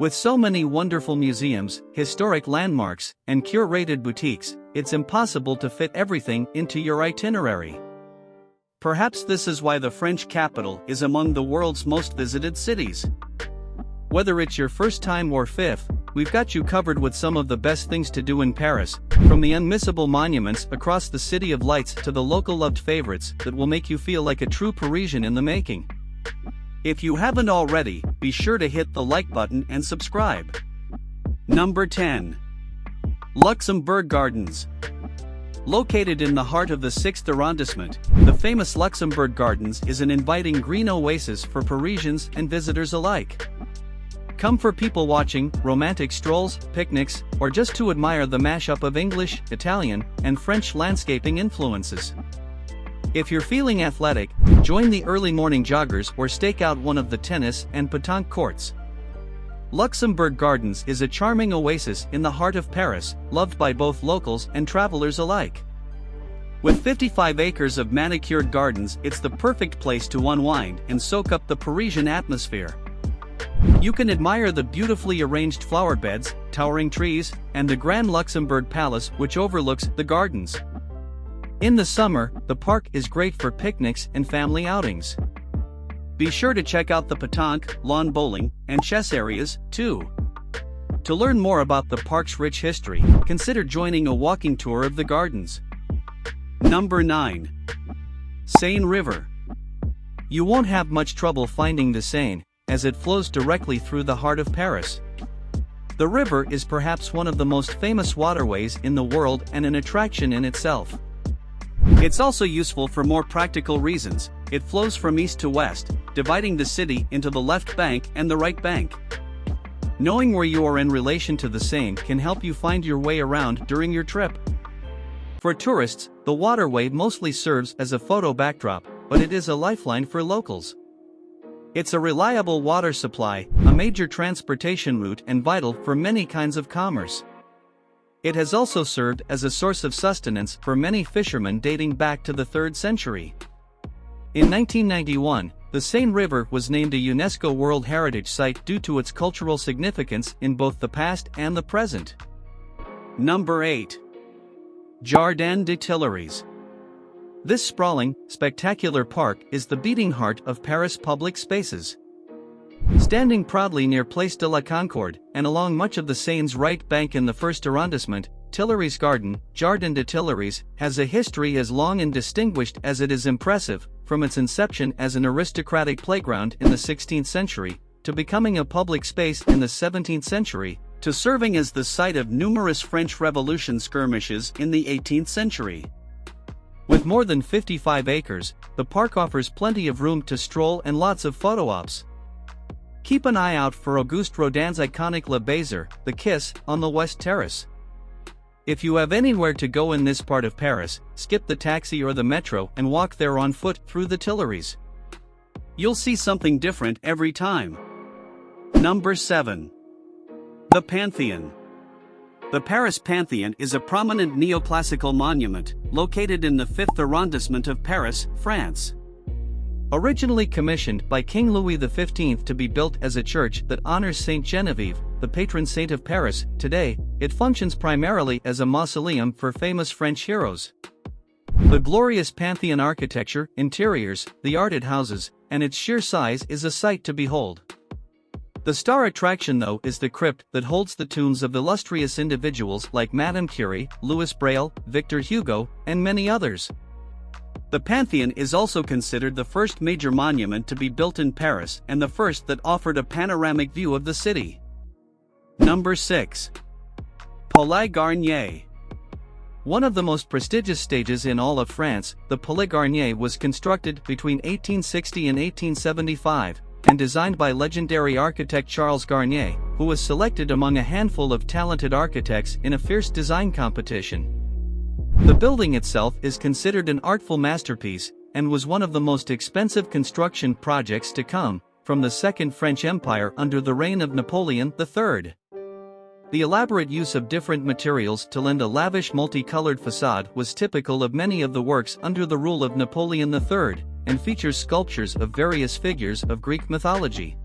With so many wonderful museums, historic landmarks, and curated boutiques, it's impossible to fit everything into your itinerary. Perhaps this is why the French capital is among the world's most visited cities. Whether it's your first time or fifth, we've got you covered with some of the best things to do in Paris, from the unmissable monuments across the City of Lights to the local loved favorites that will make you feel like a true Parisian in the making. If you haven't already, be sure to hit the like button and subscribe. Number 10. Luxembourg Gardens. Located in the heart of the 6th arrondissement, the famous Luxembourg Gardens is an inviting green oasis for Parisians and visitors alike. Come for people watching, romantic strolls, picnics, or just to admire the mashup of English, Italian, and French landscaping influences. If you're feeling athletic, join the early morning joggers or stake out one of the tennis and pétanque courts. Luxembourg Gardens is a charming oasis in the heart of Paris, loved by both locals and travelers alike. With 55 acres of manicured gardens, it's the perfect place to unwind and soak up the Parisian atmosphere. You can admire the beautifully arranged flower beds, towering trees, and the Grand Luxembourg Palace which overlooks the gardens. In the summer, the park is great for picnics and family outings. Be sure to check out the pétanque, lawn bowling, and chess areas, too. To learn more about the park's rich history, consider joining a walking tour of the gardens. Number 9. Seine River. You won't have much trouble finding the Seine, as it flows directly through the heart of Paris. The river is perhaps one of the most famous waterways in the world and an attraction in itself. It's also useful for more practical reasons. It flows from east to west, dividing the city into the left bank and the right bank. Knowing where you are in relation to the Seine can help you find your way around during your trip. For tourists, the waterway mostly serves as a photo backdrop, but it is a lifeline for locals. It's a reliable water supply, a major transportation route, and vital for many kinds of commerce. It has also served as a source of sustenance for many fishermen dating back to the 3rd century. In 1991, the Seine River was named a UNESCO World Heritage Site due to its cultural significance in both the past and the present. Number 8. Jardin des Tuileries. This sprawling, spectacular park is the beating heart of Paris public spaces. Standing proudly near Place de la Concorde, and along much of the Seine's right bank in the 1st arrondissement, Tuileries Garden, Jardin des Tuileries, has a history as long and distinguished as it is impressive, from its inception as an aristocratic playground in the 16th century, to becoming a public space in the 17th century, to serving as the site of numerous French Revolution skirmishes in the 18th century. With more than 55 acres, the park offers plenty of room to stroll and lots of photo ops. Keep an eye out for Auguste Rodin's iconic Le Baiser, the Kiss, on the West Terrace. If you have anywhere to go in this part of Paris, skip the taxi or the metro and walk there on foot through the Tuileries. You'll see something different every time. Number 7. The Pantheon. The Paris Pantheon is a prominent neoclassical monument, located in the 5th arrondissement of Paris, France. Originally commissioned by King Louis XV to be built as a church that honors Saint Genevieve, the patron saint of Paris, today, it functions primarily as a mausoleum for famous French heroes. The glorious Pantheon architecture, interiors, the arted houses, and its sheer size is a sight to behold. The star attraction, though, is the crypt that holds the tombs of illustrious individuals like Madame Curie, Louis Braille, Victor Hugo, and many others. The Pantheon is also considered the first major monument to be built in Paris and the first that offered a panoramic view of the city. Number 6. Palais Garnier. One of the most prestigious stages in all of France, the Palais Garnier was constructed between 1860 and 1875, and designed by legendary architect Charles Garnier, who was selected among a handful of talented architects in a fierce design competition. The building itself is considered an artful masterpiece, and was one of the most expensive construction projects to come from the Second French Empire under the reign of Napoleon III. The elaborate use of different materials to lend a lavish multicolored facade was typical of many of the works under the rule of Napoleon III, and features sculptures of various figures of Greek mythology.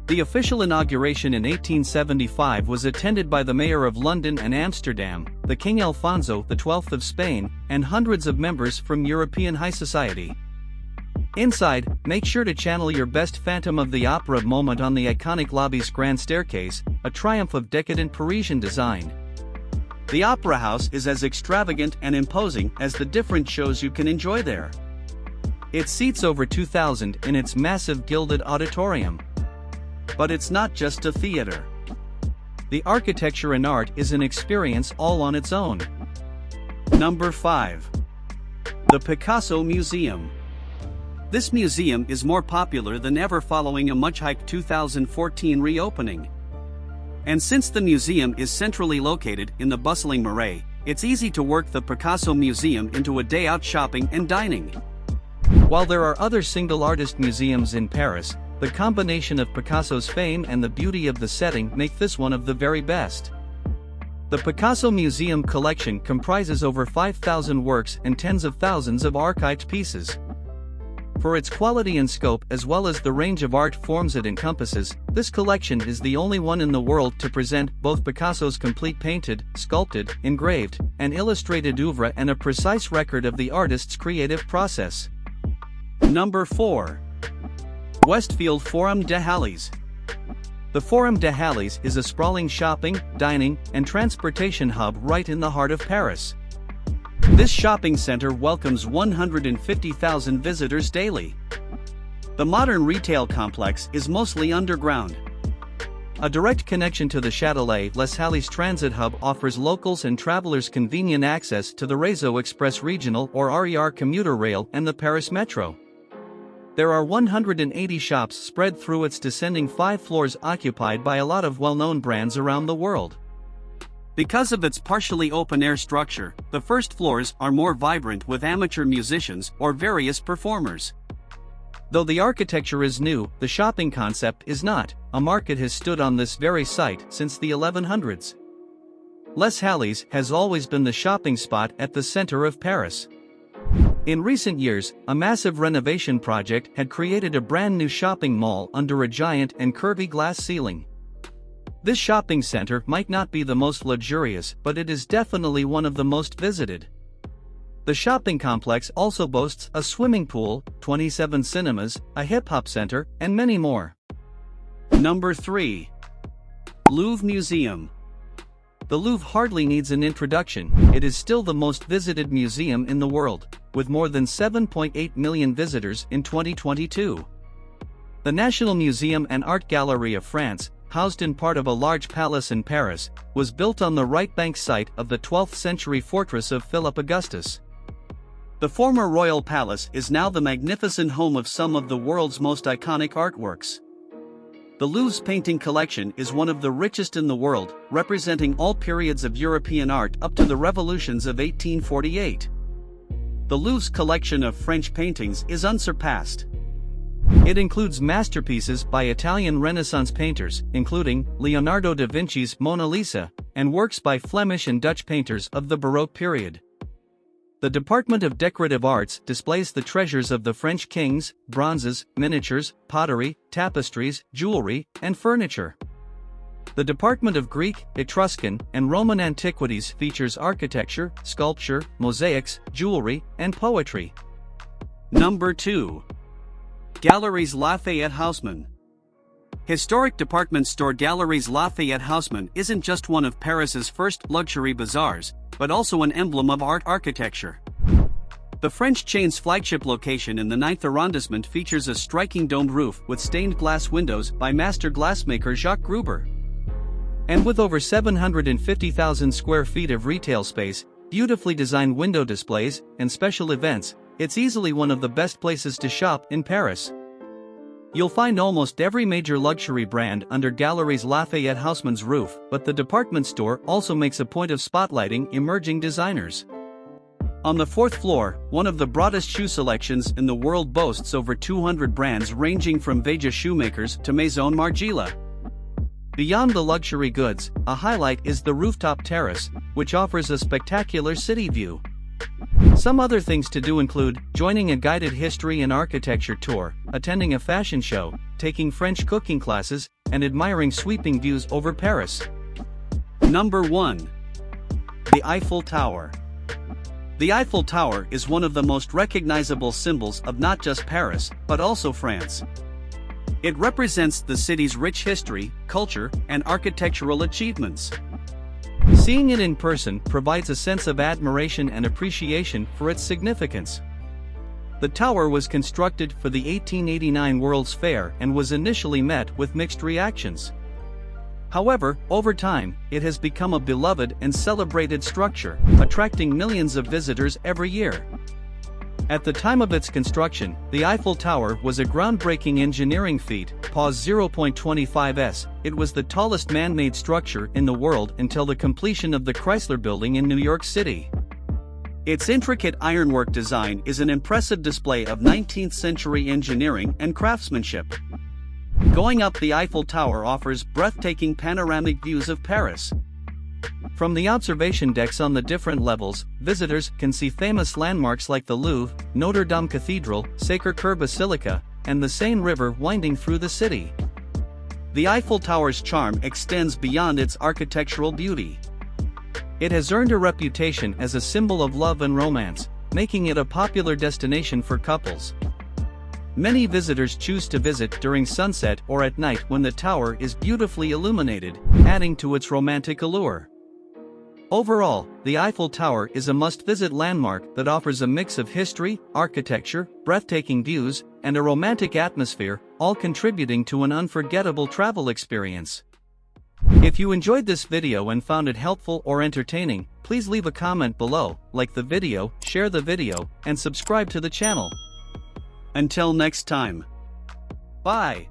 The official inauguration in 1875 was attended by the mayor of London and Amsterdam, the King Alfonso XII of Spain, and hundreds of members from European high society. Inside, make sure to channel your best Phantom of the Opera moment on the iconic lobby's grand staircase, a triumph of decadent Parisian design. The Opera House is as extravagant and imposing as the different shows you can enjoy there. It seats over 2,000 in its massive gilded auditorium. But it's not just a theater. The architecture and art is an experience all on its own. Number 5. The Picasso Museum. This museum is more popular than ever following a much-hyped 2014 reopening. And since the museum is centrally located in the bustling Marais, it's easy to work the Picasso Museum into a day out shopping and dining. While there are other single artist museums in Paris, the combination of Picasso's fame and the beauty of the setting make this one of the very best. The Picasso Museum collection comprises over 5,000 works and tens of thousands of archived pieces. For its quality and scope as well as the range of art forms it encompasses, this collection is the only one in the world to present both Picasso's complete painted, sculpted, engraved, and illustrated oeuvre and a precise record of the artist's creative process. Number 4. Westfield Forum des Halles. The Forum des Halles is a sprawling shopping, dining, and transportation hub right in the heart of Paris. This shopping center welcomes 150,000 visitors daily. The modern retail complex is mostly underground. A direct connection to the Châtelet Les Halles transit hub offers locals and travelers convenient access to the Réseau Express Regional or RER commuter rail and the Paris Metro. There are 180 shops spread through its descending 5 floors occupied by a lot of well-known brands around the world. Because of its partially open-air structure, the first floors are more vibrant with amateur musicians or various performers. Though the architecture is new, the shopping concept is not. A market has stood on this very site since the 1100s. Les Halles has always been the shopping spot at the center of Paris. In recent years, a massive renovation project had created a brand new shopping mall under a giant and curvy glass ceiling. This shopping center might not be the most luxurious, but it is definitely one of the most visited. The shopping complex also boasts a swimming pool, 27 cinemas, a hip-hop center, and many more. Number 3. Louvre Museum. The Louvre hardly needs an introduction. It is still the most visited museum in the world, with more than 7.8 million visitors in 2022. The National Museum and Art Gallery of France, housed in part of a large palace in Paris, was built on the right bank site of the 12th century fortress of Philip Augustus. The former royal palace is now the magnificent home of some of the world's most iconic artworks. The Louvre's painting collection is one of the richest in the world, representing all periods of European art up to the revolutions of 1848. The Louvre's collection of French paintings is unsurpassed. It includes masterpieces by Italian Renaissance painters, including Leonardo da Vinci's Mona Lisa, and works by Flemish and Dutch painters of the Baroque period. The Department of Decorative Arts displays the treasures of the French kings, bronzes, miniatures, pottery, tapestries, jewelry, and furniture. The Department of Greek, Etruscan, and Roman antiquities features architecture, sculpture, mosaics, jewelry, and poetry. Number 2. Galeries Lafayette Haussmann. Historic department store Galeries Lafayette Haussmann isn't just one of Paris's first luxury bazaars, but also an emblem of art architecture. The French chain's flagship location in the 9th arrondissement features a striking domed roof with stained glass windows by master glassmaker Jacques Gruber. And with over 750,000 square feet of retail space, beautifully designed window displays, and special events, it's easily one of the best places to shop in Paris. You'll find almost every major luxury brand under Galeries Lafayette Haussmann's roof, but the department store also makes a point of spotlighting emerging designers. On the 4th floor, one of the broadest shoe selections in the world boasts over 200 brands ranging from Veja shoemakers to Maison Margiela. Beyond the luxury goods, a highlight is the rooftop terrace, which offers a spectacular city view. Some other things to do include joining a guided history and architecture tour, attending a fashion show, taking French cooking classes, and admiring sweeping views over Paris. Number 1. The Eiffel Tower. The Eiffel Tower is one of the most recognizable symbols of not just Paris, but also France. It represents the city's rich history, culture, and architectural achievements. Seeing it in person provides a sense of admiration and appreciation for its significance. The tower was constructed for the 1889 World's Fair and was initially met with mixed reactions. However, over time, it has become a beloved and celebrated structure, attracting millions of visitors every year. At the time of its construction, the Eiffel Tower was a groundbreaking engineering feat. 0.25s. It was the tallest man-made structure in the world until the completion of the Chrysler Building in New York City. Its intricate ironwork design is an impressive display of 19th-century engineering and craftsmanship. Going up the Eiffel Tower offers breathtaking panoramic views of Paris. From the observation decks on the different levels, visitors can see famous landmarks like the Louvre, Notre-Dame Cathedral, Sacré-Cœur Basilica, and the Seine River winding through the city. The Eiffel Tower's charm extends beyond its architectural beauty. It has earned a reputation as a symbol of love and romance, making it a popular destination for couples. Many visitors choose to visit during sunset or at night when the tower is beautifully illuminated, adding to its romantic allure. Overall, the Eiffel Tower is a must-visit landmark that offers a mix of history, architecture, breathtaking views, and a romantic atmosphere, all contributing to an unforgettable travel experience. If you enjoyed this video and found it helpful or entertaining, please leave a comment below, like the video, share the video, and subscribe to the channel. Until next time. Bye.